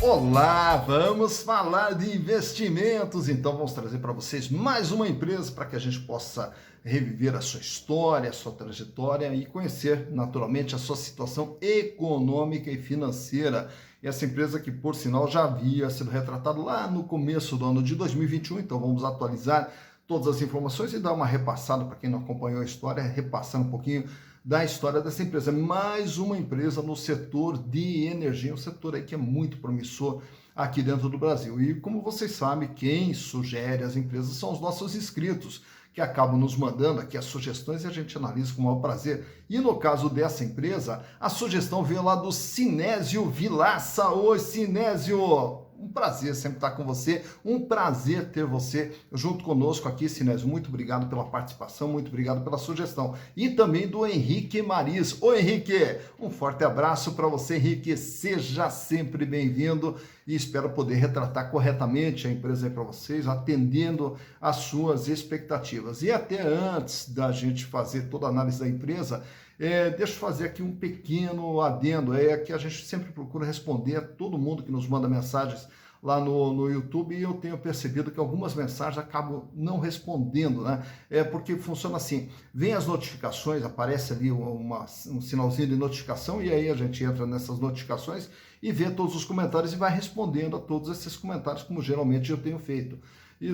Olá, vamos falar de investimentos. Então, vamos trazer para vocês mais uma empresa para que a gente possa reviver a sua história, a sua trajetória e conhecer naturalmente a sua situação econômica e financeira. E essa empresa que, por sinal, já havia sido retratada lá no começo do ano de 2021. Então, vamos atualizar todas as informações e dar uma repassada para quem não acompanhou a história, repassar um pouquinho da história dessa empresa. Mais uma empresa no setor de energia, um setor aí que é muito promissor aqui dentro do Brasil. E como vocês sabem, quem sugere as empresas são os nossos inscritos, que acabam nos mandando aqui as sugestões e a gente analisa com o maior prazer. E no caso dessa empresa, a sugestão veio lá do Sinésio Vilaça. Oi, Sinésio! Um prazer sempre estar com você, um prazer ter você junto conosco aqui, Sinésio. Muito obrigado pela participação, muito obrigado pela sugestão. E também do Henrique Maris. Oi, Henrique! Um forte abraço para você, Henrique. Seja sempre bem-vindo e espero poder retratar corretamente a empresa aí para vocês, atendendo às suas expectativas. E até antes da gente fazer toda a análise da empresa, deixa eu fazer aqui um pequeno adendo, que a gente sempre procura responder a todo mundo que nos manda mensagens lá no YouTube, e eu tenho percebido que algumas mensagens acabam não respondendo, né? Porque funciona assim, vem as notificações, aparece ali um sinalzinho de notificação, e aí a gente entra nessas notificações e vê todos os comentários e vai respondendo a todos esses comentários, como geralmente eu tenho feito.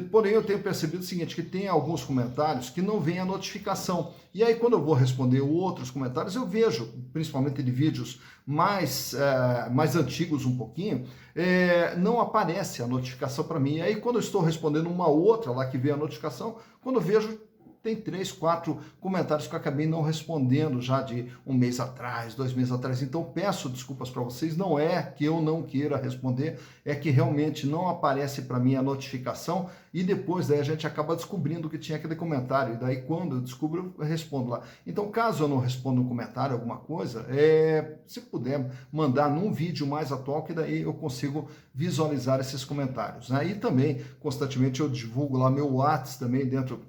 Porém, eu tenho percebido o seguinte, que tem alguns comentários que não vem a notificação. E aí, quando eu vou responder outros comentários, eu vejo, principalmente de vídeos mais antigos um pouquinho, não aparece a notificação para mim. E aí, quando eu estou respondendo uma outra lá que vem a notificação, quando eu vejo, tem 3, 4 comentários que eu acabei não respondendo já de um mês atrás, 2 meses atrás. Então, peço desculpas para vocês. Não é que eu não queira responder, é que realmente não aparece para mim a notificação e depois daí a gente acaba descobrindo que tinha aquele comentário. E daí, quando eu descubro, eu respondo lá. Então, caso eu não responda um comentário, alguma coisa, se puder mandar num vídeo mais atual, que daí eu consigo visualizar esses comentários. Aí também, constantemente, eu divulgo lá meu WhatsApp também dentro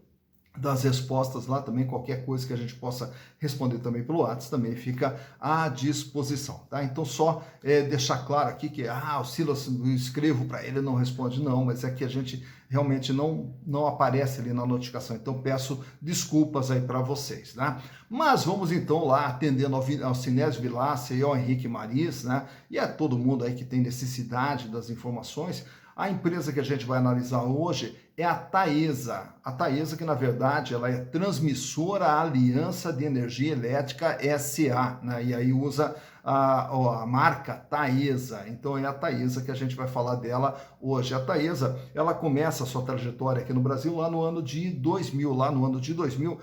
das respostas lá também, qualquer coisa que a gente possa responder também pelo WhatsApp também fica à disposição, tá? Então só deixar claro aqui que o Silas, eu escrevo para ele, não responde, não, mas é que a gente realmente não aparece ali na notificação, então peço desculpas aí para vocês, né? Mas vamos então lá, atendendo ao Sinésio Vilaça e ao Henrique Maris, né? E a todo mundo aí que tem necessidade das informações. A empresa que a gente vai analisar hoje é a Taesa. A Taesa, que na verdade ela é Transmissora Aliança de Energia Elétrica SA, né? E aí usa a marca Taesa. Então é a Taesa que a gente vai falar dela hoje. A Taesa, ela começa a sua trajetória aqui no Brasil lá no ano de 2000. Lá no ano de 2000,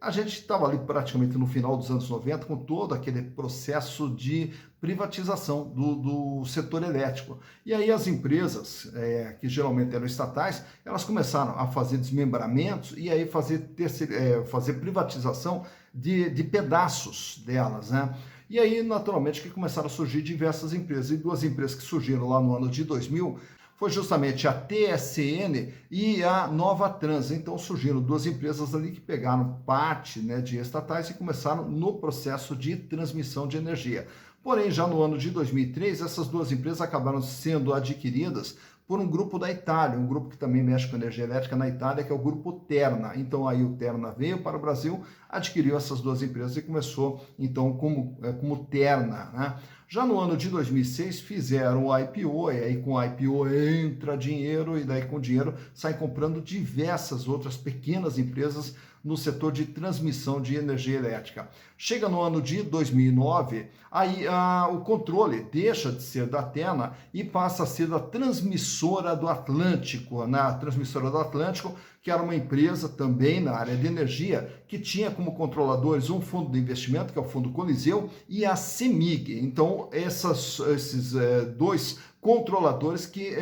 a gente estava ali praticamente no final dos anos 90 com todo aquele processo de privatização do setor elétrico. E aí as empresas, que geralmente eram estatais, elas começaram a fazer desmembramentos e aí fazer privatização de pedaços delas, né? E aí, naturalmente, que começaram a surgir diversas empresas. E duas empresas que surgiram lá no ano de 2000 foi justamente a TSN e a Nova Trans. Então surgiram duas empresas ali que pegaram parte, né, de estatais e começaram no processo de transmissão de energia. Porém, já no ano de 2003, essas duas empresas acabaram sendo adquiridas por um grupo da Itália, um grupo que também mexe com energia elétrica na Itália, que é o grupo Terna. Então aí o Terna veio para o Brasil, adquiriu essas duas empresas e começou então como Terna, né? Já no ano de 2006 fizeram o IPO, e aí com o IPO entra dinheiro e daí com o dinheiro sai comprando diversas outras pequenas empresas no setor de transmissão de energia elétrica. Chega no ano de 2009, aí o controle deixa de ser da Terna e passa a ser da Transmissora do Atlântico, na Transmissora do Atlântico, que era uma empresa também na área de energia, que tinha como controladores um fundo de investimento, que é o Fundo Coliseu, e a CEMIG. Então, esses dois controladores que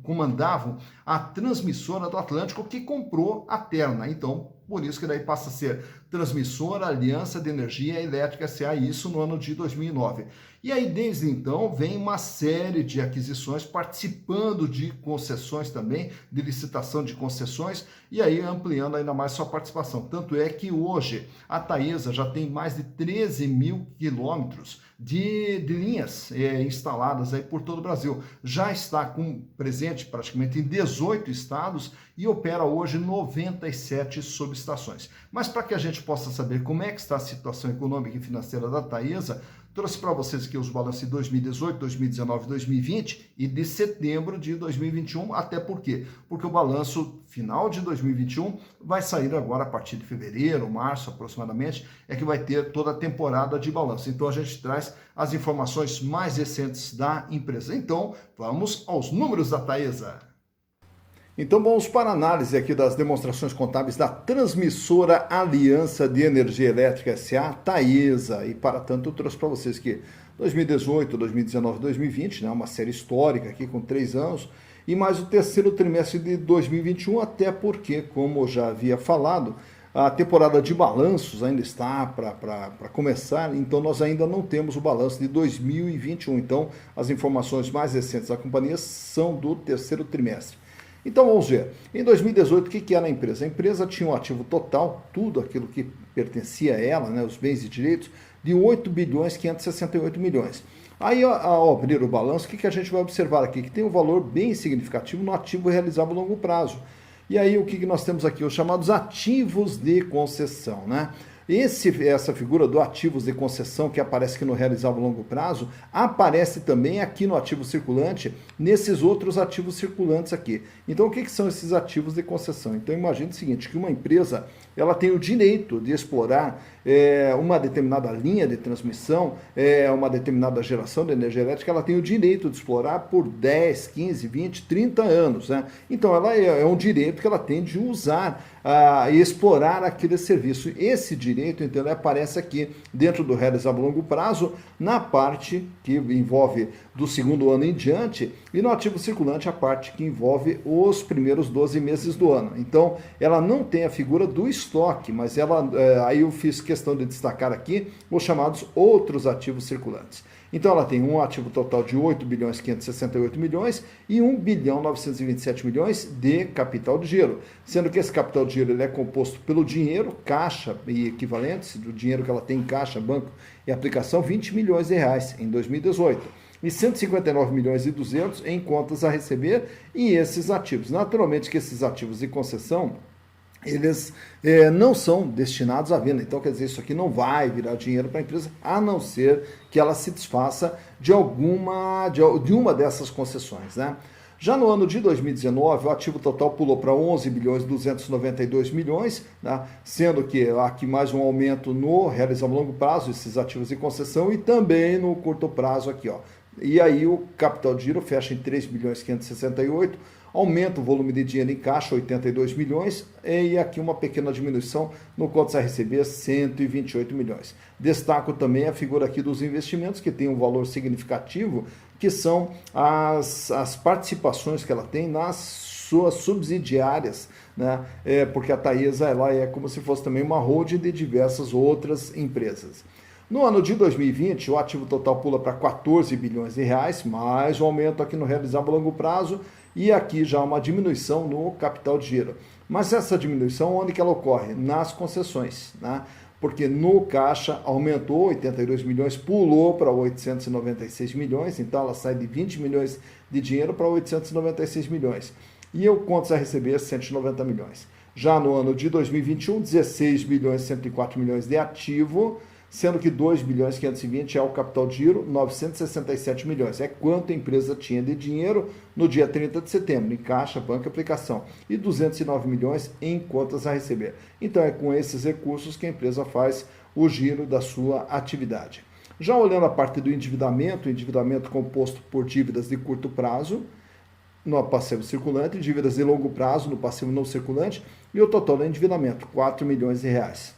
comandavam a Transmissora do Atlântico, que comprou a Terna. Então, por isso que daí passa a ser Transmissora Aliança de Energia Elétrica S.A., isso no ano de 2009. E aí, desde então, vem uma série de aquisições, participando de concessões também, de licitação de concessões, e aí ampliando ainda mais sua participação. Tanto é que hoje a Taesa já tem mais de 13 mil quilômetros de linhas instaladas aí por todo o Brasil. Já está presente praticamente em 18 estados e opera hoje 97 subestações. Mas para que a gente possa saber como é que está a situação econômica e financeira da Taesa, trouxe para vocês aqui os balanços de 2018, 2019, 2020 e de setembro de 2021. Até por quê? Porque o balanço final de 2021 vai sair agora a partir de fevereiro, março aproximadamente, é que vai ter toda a temporada de balanço. Então a gente traz as informações mais recentes da empresa. Então vamos aos números da Taesa. Então vamos para a análise aqui das demonstrações contábeis da Transmissora Aliança de Energia Elétrica S.A., Taesa. E para tanto eu trouxe para vocês que 2018, 2019, 2020, né, uma série histórica aqui com 3 anos, e mais o terceiro trimestre de 2021, até porque, como eu já havia falado, a temporada de balanços ainda está para começar, então nós ainda não temos o balanço de 2021. Então as informações mais recentes da companhia são do terceiro trimestre. Então vamos ver, em 2018 o que era a empresa? A empresa tinha um ativo total, tudo aquilo que pertencia a ela, né, os bens e direitos, de 8 bilhões 568 milhões. Aí ao abrir o balanço, o que a gente vai observar aqui? Que tem um valor bem significativo no ativo realizável a longo prazo. E aí o que nós temos aqui? Os chamados ativos de concessão, né? Essa figura do ativos de concessão que aparece aqui no realizável a longo prazo, aparece também aqui no ativo circulante, nesses outros ativos circulantes aqui. Então o que são esses ativos de concessão? Então imagine o seguinte, que uma empresa ela tem o direito de explorar uma determinada linha de transmissão, uma determinada geração de energia elétrica, ela tem o direito de explorar por 10, 15, 20, 30 anos. Né? Então ela é um direito que ela tem de usar e explorar aquele serviço. Esse direito, então, ele aparece aqui dentro do realizável a longo prazo, na parte que envolve do segundo ano em diante, e no ativo circulante a parte que envolve os primeiros 12 meses do ano. Então, ela não tem a figura do estoque, mas aí eu fiz questão de destacar aqui os chamados outros ativos circulantes. Então ela tem um ativo total de 8 bilhões 568 milhões e 1 bilhão 927 milhões de capital de giro, sendo que esse capital de giro ele é composto pelo dinheiro, caixa e equivalentes, do dinheiro que ela tem em caixa, banco e aplicação, 20 milhões de reais em 2018. E 159 milhões e 200 em contas a receber e esses ativos. Naturalmente que esses ativos de concessão, eles não são destinados à venda. Então, quer dizer, isso aqui não vai virar dinheiro para a empresa, a não ser que ela se desfaça de uma dessas concessões, né? Já no ano de 2019, o ativo total pulou para 11 bilhões 292 milhões, né? Sendo que há aqui mais um aumento no realizável a longo prazo, esses ativos de concessão, e também no curto prazo aqui, ó. E aí o capital de giro fecha em 3 bilhões 568, aumenta o volume de dinheiro em caixa, 82 milhões, e aqui uma pequena diminuição no contas a receber, 128 milhões. Destaco também a figura aqui dos investimentos, que tem um valor significativo, que são as participações que ela tem nas suas subsidiárias, né? Porque a Taesa ela é como se fosse também uma holding de diversas outras empresas. No ano de 2020, o ativo total pula para 14 bilhões de reais, mais um aumento aqui no realizável a longo prazo, e aqui já uma diminuição no capital de giro. Mas essa diminuição, onde que ela ocorre? Nas concessões, né? Porque no caixa aumentou 82 milhões, pulou para 896 milhões, então ela sai de 20 milhões de dinheiro para 896 milhões. E eu contas a receber 190 milhões. Já no ano de 2021, 16 bilhões 104 milhões de ativo, sendo que 2 bilhões 520 é o capital de giro, 967 milhões. É quanto a empresa tinha de dinheiro no dia 30 de setembro, em caixa, banco e aplicação, e 209 milhões em contas a receber. Então é com esses recursos que a empresa faz o giro da sua atividade. Já olhando a parte do endividamento, endividamento composto por dívidas de curto prazo, no passivo circulante, dívidas de longo prazo no passivo não circulante, e o total do endividamento, 4 milhões de reais.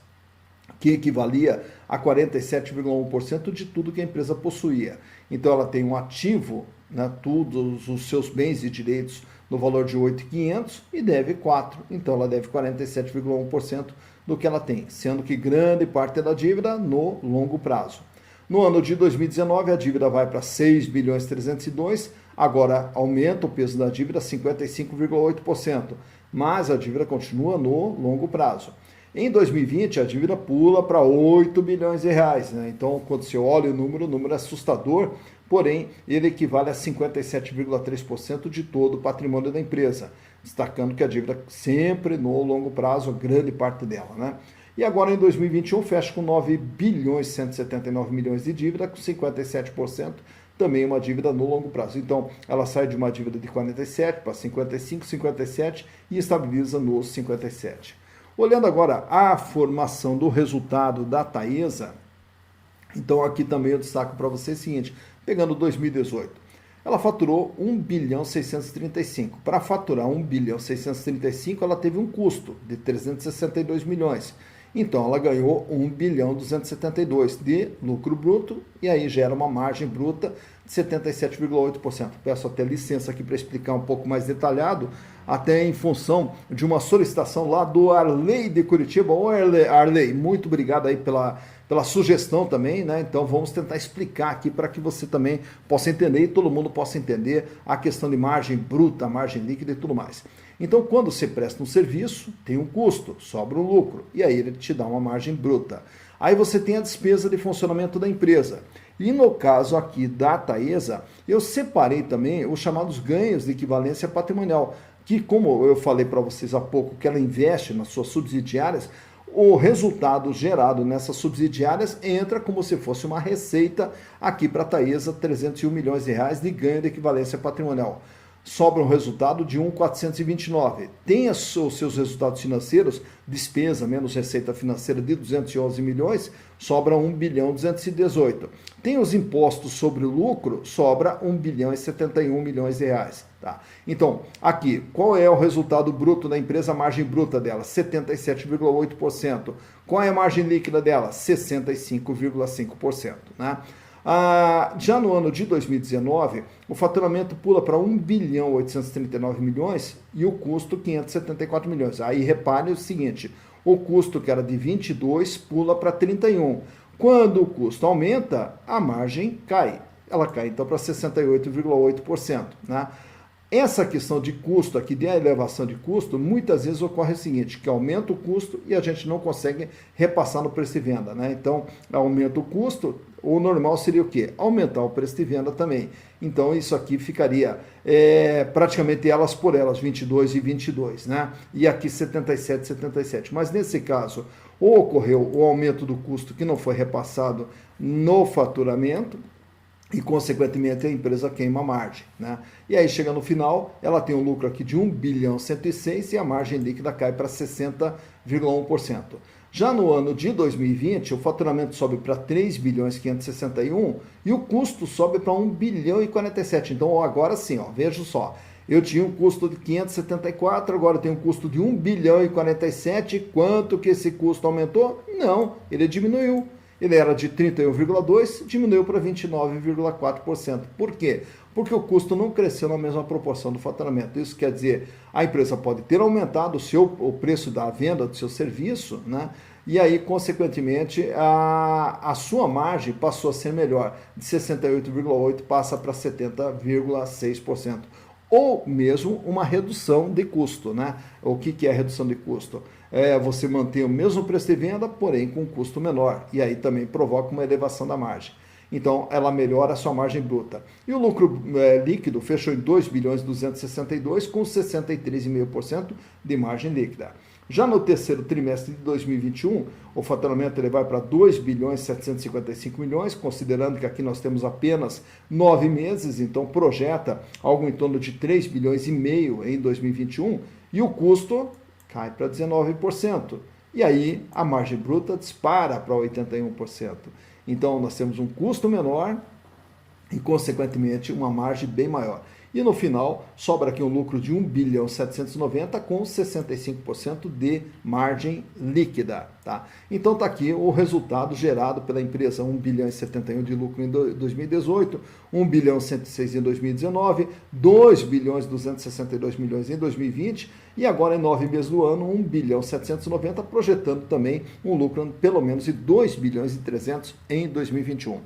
Que equivalia a 47,1% de tudo que a empresa possuía. Então ela tem um ativo, né, todos os seus bens e direitos no valor de 8.500 e deve 4. Então ela deve 47,1% do que ela tem, sendo que grande parte da dívida no longo prazo. No ano de 2019, a dívida vai para 6 bilhões 302, agora aumenta o peso da dívida a 55,8%, mas a dívida continua no longo prazo. Em 2020, a dívida pula para 8 bilhões de reais, né? Então, quando você olha o número é assustador, porém, ele equivale a 57,3% de todo o patrimônio da empresa, destacando que a dívida sempre no longo prazo, grande parte dela, né? E agora, em 2021, fecha com 9 bilhões 179 milhões de dívida, com 57%, também uma dívida no longo prazo. Então, ela sai de uma dívida de 47 para 55, 57 e estabiliza nos 57. Olhando agora a formação do resultado da Taesa, então aqui também eu destaco para você o seguinte, pegando 2018, ela faturou 1 bilhão 635. Para faturar 1 bilhão 635, ela teve um custo de 362 milhões. Então, ela ganhou 1 bilhão 272 de lucro bruto e aí gera uma margem bruta de 77,8%. Peço até licença aqui para explicar um pouco mais detalhado, até em função de uma solicitação lá do Arley de Curitiba. Ô Arley, muito obrigado aí pela sugestão também, né? Então vamos tentar explicar aqui para que você também possa entender e todo mundo possa entender a questão de margem bruta, margem líquida e tudo mais. Então, quando você presta um serviço, tem um custo, sobra um lucro, e aí ele te dá uma margem bruta. Aí você tem a despesa de funcionamento da empresa. E no caso aqui da Taesa, eu separei também os chamados ganhos de equivalência patrimonial, que como eu falei para vocês há pouco, que ela investe nas suas subsidiárias, o resultado gerado nessas subsidiárias entra como se fosse uma receita aqui para a Taesa, 301 milhões de reais de ganho de equivalência patrimonial. Sobra um resultado de 1.429. Tem os seus resultados financeiros, despesa menos receita financeira de 211 milhões, sobra 1 bilhão 218. Tem os impostos sobre o lucro, sobra 1 bilhão e 71 milhões de reais. Tá? Então, aqui, qual é o resultado bruto da empresa, a margem bruta dela? 77,8%. Qual é a margem líquida dela? 65,5%. Né? Já no ano de 2019, o faturamento pula para 1 bilhão 839 milhões e o custo 574 milhões. Aí repare o seguinte, o custo que era de 22 pula para 31. Quando o custo aumenta, a margem cai. Ela cai então para 68,8%. Né? Essa questão de custo aqui, de elevação de custo, muitas vezes ocorre o seguinte, que aumenta o custo e a gente não consegue repassar no preço de venda, né? Então, aumenta o custo, o normal seria o quê? Aumentar o preço de venda também. Então, isso aqui ficaria praticamente elas por elas, 22 e 22, né? E aqui 77, 77. Mas nesse caso, ou ocorreu o aumento do custo que não foi repassado no faturamento, e, consequentemente, a empresa queima a margem. Né? E aí, chega no final, ela tem um lucro aqui de 1 bilhão 106 e a margem líquida cai para 60,1%. Já no ano de 2020, o faturamento sobe para 3 bilhões 561 e o custo sobe para 1 bilhão e 47. Então, agora sim, ó, veja só, eu tinha um custo de 574, agora eu tenho um custo de 1 bilhão e 47. Quanto que esse custo aumentou? Não, ele diminuiu. Ele era de 31,2%, diminuiu para 29,4%. Por quê? Porque o custo não cresceu na mesma proporção do faturamento. Isso quer dizer, a empresa pode ter aumentado o preço da venda do seu serviço, né? E aí, consequentemente, a sua margem passou a ser melhor. De 68,8% passa para 70,6%. Ou mesmo uma redução de custo, né? O que é redução de custo? Você mantém o mesmo preço de venda, porém com um custo menor, e aí também provoca uma elevação da margem. Então, ela melhora a sua margem bruta. E o lucro líquido fechou em 2 bilhões 262, com 63,5% de margem líquida. Já no terceiro trimestre de 2021, o faturamento ele vai para 2 bilhões 755 milhões, considerando que aqui nós temos apenas 9 meses, então projeta algo em torno de 3 bilhões e meio em 2021, e o custo cai para 19%. E aí a margem bruta dispara para 81%. Então nós temos um custo menor e, consequentemente, uma margem bem maior. E no final, sobra aqui um lucro de 1 bilhão 790 com 65% de margem líquida. Tá? Então está aqui o resultado gerado pela empresa, 1 bilhão e 71 de lucro em 2018, 1 bilhão 106 em 2019, 2 bilhões 262 milhões em 2020 e agora em 9 meses do ano, 1 bilhão 790, projetando também um lucro pelo menos de 2 bilhões e 300 em 2021.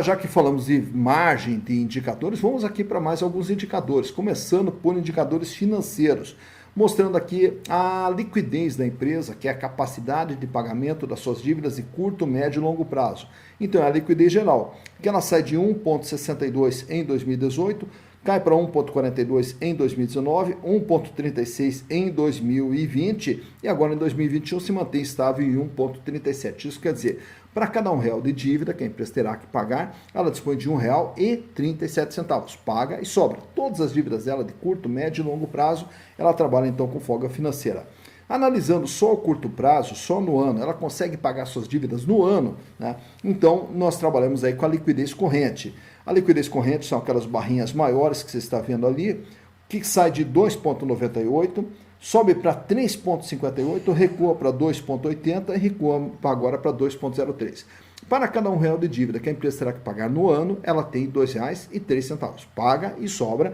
Já que falamos de margem de indicadores, vamos aqui para mais alguns indicadores, começando por indicadores financeiros, mostrando aqui a liquidez da empresa, que é a capacidade de pagamento das suas dívidas de curto, médio e longo prazo. Então é a liquidez geral, que ela sai de 1,62 em 2018, cai para 1,42 em 2019, 1,36 em 2020 e agora em 2021 se mantém estável em 1,37. Isso quer dizer, para cada R$1 de dívida que a empresa terá que pagar, ela dispõe de R$1,37. Paga e sobra. Todas as dívidas dela de curto, médio e longo prazo, ela trabalha então com folga financeira. Analisando só o curto prazo, só no ano, ela consegue pagar suas dívidas no ano, né? Então nós trabalhamos aí com a liquidez corrente. A liquidez corrente são aquelas barrinhas maiores que você está vendo ali, que sai de 2,98, sobe para 3,58, recua para 2,80 e recua agora para 2,03. Para cada R$1 de dívida que a empresa terá que pagar no ano, ela tem R$ 2,03. Paga e sobra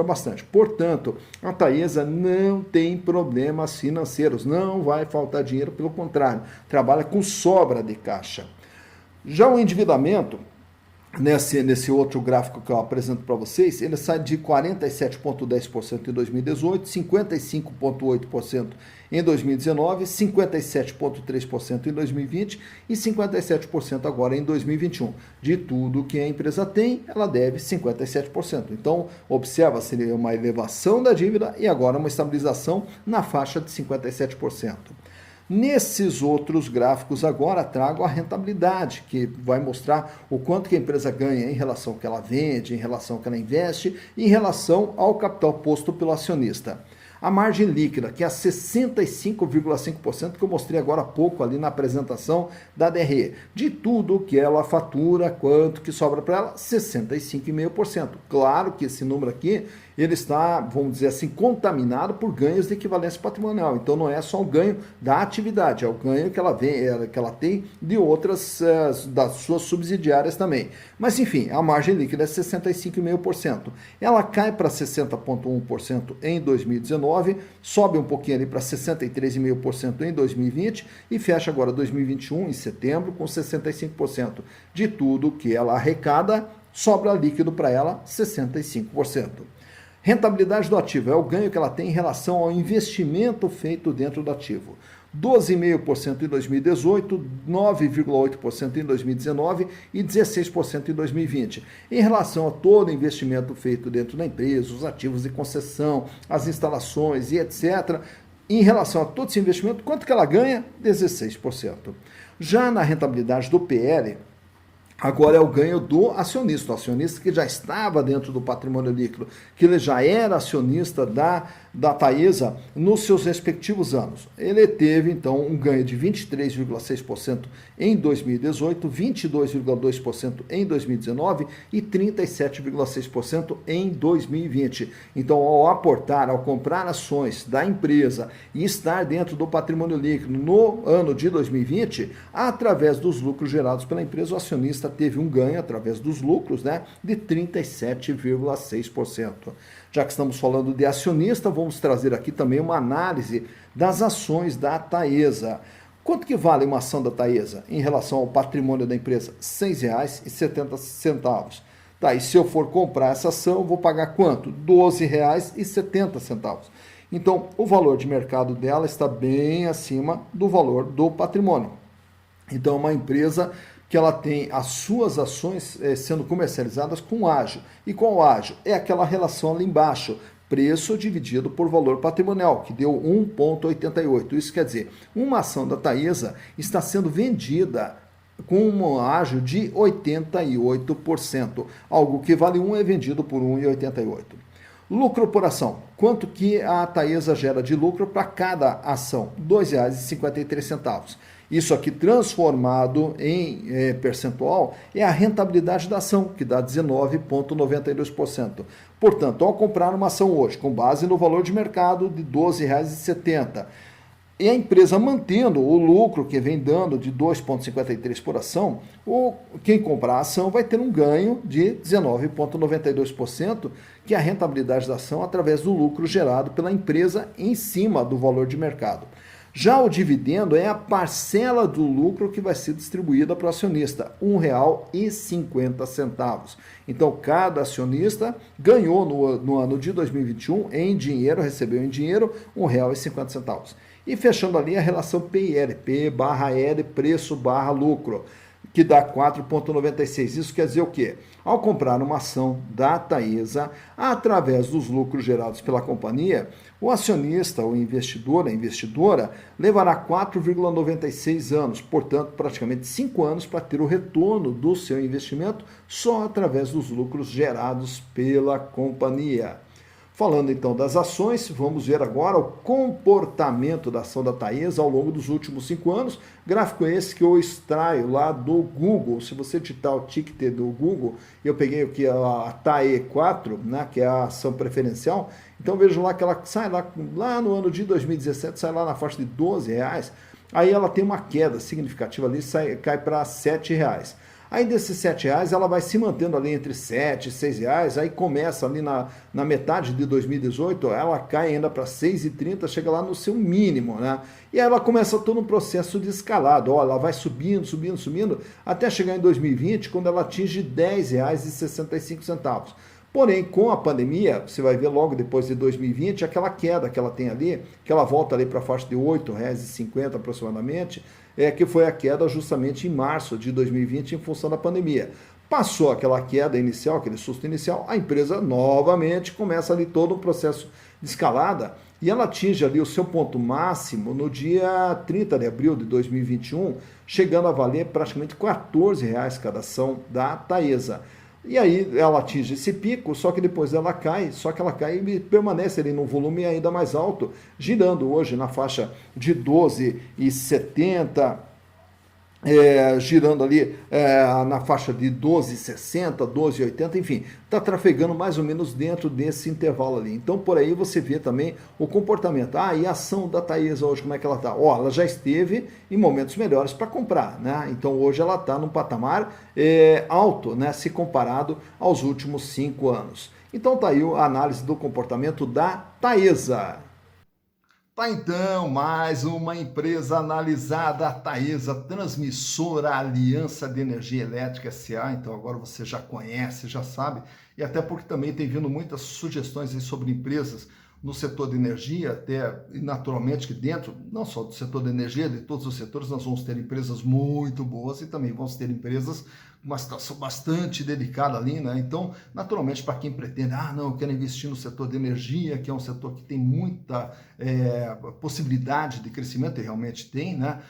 bastante. Portanto, a Taesa não tem problemas financeiros, não vai faltar dinheiro, pelo contrário, trabalha com sobra de caixa. Já o endividamento, nesse outro gráfico que eu apresento para vocês, ele sai de 47,10% em 2018, 55,8% em 2019, 57,3% em 2020 e 57% agora em 2021. De tudo que a empresa tem, ela deve 57%. Então, observa-se uma elevação da dívida e agora uma estabilização na faixa de 57%. Nesses outros gráficos agora trago a rentabilidade, que vai mostrar o quanto que a empresa ganha em relação ao que ela vende, em relação ao que ela investe, em relação ao capital posto pelo acionista. A margem líquida, que é a 65,5% que eu mostrei agora há pouco ali na apresentação da DRE. De tudo que ela fatura, quanto que sobra para ela? 65,5%. Claro que esse número aqui, ele está, vamos dizer assim, contaminado por ganhos de equivalência patrimonial. Então não é só o ganho da atividade, é o ganho que ela tem de outras, das suas subsidiárias também. Mas enfim, a margem líquida é 65,5%. Ela cai para 60,1% em 2019, sobe um pouquinho ali para 63,5% em 2020 e fecha agora 2021 em setembro com 65%. De tudo que ela arrecada, sobra líquido para ela 65%. Rentabilidade do ativo é o ganho que ela tem em relação ao investimento feito dentro do ativo. 12,5% em 2018, 9,8% em 2019 e 16% em 2020. Em relação a todo investimento feito dentro da empresa, os ativos de concessão, as instalações e etc., em relação a todo esse investimento, quanto que ela ganha? 16%. Já na rentabilidade do PL, agora é o ganho do acionista, o acionista que já estava dentro do patrimônio líquido, que ele já era acionista da Taesa nos seus respectivos anos. Ele teve, então, um ganho de 23,6% em 2018, 22,2% em 2019 e 37,6% em 2020. Então, ao aportar, ao comprar ações da empresa e estar dentro do patrimônio líquido no ano de 2020, através dos lucros gerados pela empresa, o acionista teve um ganho através dos lucros, né, de 37,6%. Já que estamos falando de acionista, vamos trazer aqui também uma análise das ações da Taesa. Quanto que vale uma ação da Taesa em relação ao patrimônio da empresa? R$ 6,70. Tá, e se eu for comprar essa ação, eu vou pagar quanto? R$ 12,70. Então, o valor de mercado dela está bem acima do valor do patrimônio. Então, é uma empresa que ela tem as suas ações sendo comercializadas com ágio. E qual o ágio? É aquela relação ali embaixo, preço dividido por valor patrimonial, que deu 1,88. Isso quer dizer, uma ação da Taesa está sendo vendida com um ágio de 88%. Algo que vale 1 é vendido por 1,88. Lucro por ação. Quanto que a Taesa gera de lucro para cada ação? R$ 2,53. Isso aqui transformado em percentual é a rentabilidade da ação, que dá 19,92%. Portanto, ao comprar uma ação hoje, com base no valor de mercado de R$ 12,70, E a empresa mantendo o lucro que vem dando de 2,53 por ação, quem comprar a ação vai ter um ganho de 19,92%, que é a rentabilidade da ação através do lucro gerado pela empresa em cima do valor de mercado. Já o dividendo é a parcela do lucro que vai ser distribuída para o acionista, R$ 1,50. Então, cada acionista ganhou no ano de 2021 em dinheiro, recebeu em dinheiro R$ 1,50. E fechando ali a relação PIL, P barra L, preço barra lucro, que dá 4,96. Isso quer dizer o quê? Ao comprar uma ação da Taesa, através dos lucros gerados pela companhia, o acionista, o investidor, a investidora, levará 4,96 anos, portanto, praticamente 5 anos para ter o retorno do seu investimento só através dos lucros gerados pela companhia. Falando então das ações, vamos ver agora o comportamento da ação da Taesa ao longo dos últimos 5 anos. Gráfico esse que eu extraio lá do Google. Se você digitar o ticker do Google, eu peguei aqui a TAE4, né, que é a ação preferencial. Então vejo lá que ela sai lá no ano de 2017, sai lá na faixa de R$12. Aí ela tem uma queda significativa ali, cai para R$7. Aí desses R$7 ela vai se mantendo ali entre R$7 e R$6, aí começa ali na metade de 2018, ela cai ainda para R$6,30, chega lá no seu mínimo, né? E aí ela começa todo um processo de escalado, ela vai subindo, até chegar em 2020, quando ela atinge R$10,65. Porém, com a pandemia, você vai ver logo depois de 2020, aquela queda que ela tem ali, que ela volta ali para a faixa de R$8,50 aproximadamente, que foi a queda justamente em março de 2020 em função da pandemia. Passou aquela queda inicial, aquele susto inicial, a empresa novamente começa ali todo o processo de escalada e ela atinge ali o seu ponto máximo no dia 30 de abril de 2021, chegando a valer praticamente R$14 cada ação da Taesa. E aí ela atinge esse pico, só que depois ela cai, e permanece ali num volume ainda mais alto, girando hoje na faixa de 12,70, girando ali na faixa de 12,60, 12,80, enfim, está trafegando mais ou menos dentro desse intervalo ali. Então, por aí você vê também o comportamento. E a ação da Taesa hoje, como é que ela está? Ela já esteve em momentos melhores para comprar, né? Então, hoje ela está num patamar alto, né? Se comparado aos últimos 5 anos. Então, tá aí a análise do comportamento da Taesa. Tá então, mais uma empresa analisada, a Taesa, Transmissora Aliança de Energia Elétrica S.A. Então agora você já conhece, já sabe, e até porque também tem vindo muitas sugestões aí sobre empresas no setor de energia, até naturalmente que dentro, não só do setor de energia, de todos os setores, nós vamos ter empresas muito boas e também vamos ter empresas com uma situação bastante delicada ali, né? Então, naturalmente, para quem pretende, não, eu quero investir no setor de energia, que é um setor que tem muita possibilidade de crescimento, e realmente tem, né?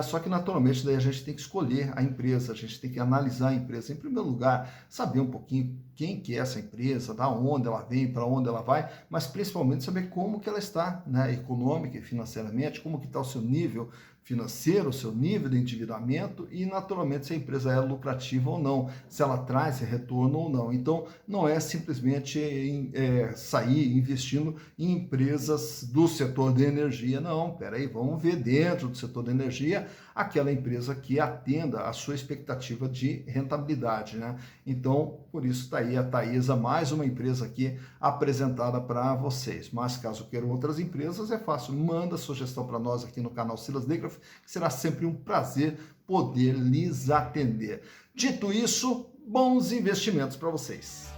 Só que, naturalmente, daí a gente tem que escolher a empresa, a gente tem que analisar a empresa. Em primeiro lugar, saber um pouquinho quem que é essa empresa, da onde ela vem, para onde ela vai, mas principalmente saber como que ela está, né, econômica e financeiramente, como que está o seu nível financeiro, o seu nível de endividamento e, naturalmente, se a empresa é lucrativa ou não, se ela traz retorno ou não. Então, não é simplesmente sair investindo em empresas do setor de energia, não. Peraí, vamos ver dentro do setor de energia aquela empresa que atenda a sua expectativa de rentabilidade, né? Então, por isso está aí a Taesa, mais uma empresa aqui apresentada para vocês. Mas caso queiram outras empresas, é fácil, manda sugestão para nós aqui no canal Silas Degraf, que será sempre um prazer poder lhes atender. Dito isso, bons investimentos para vocês.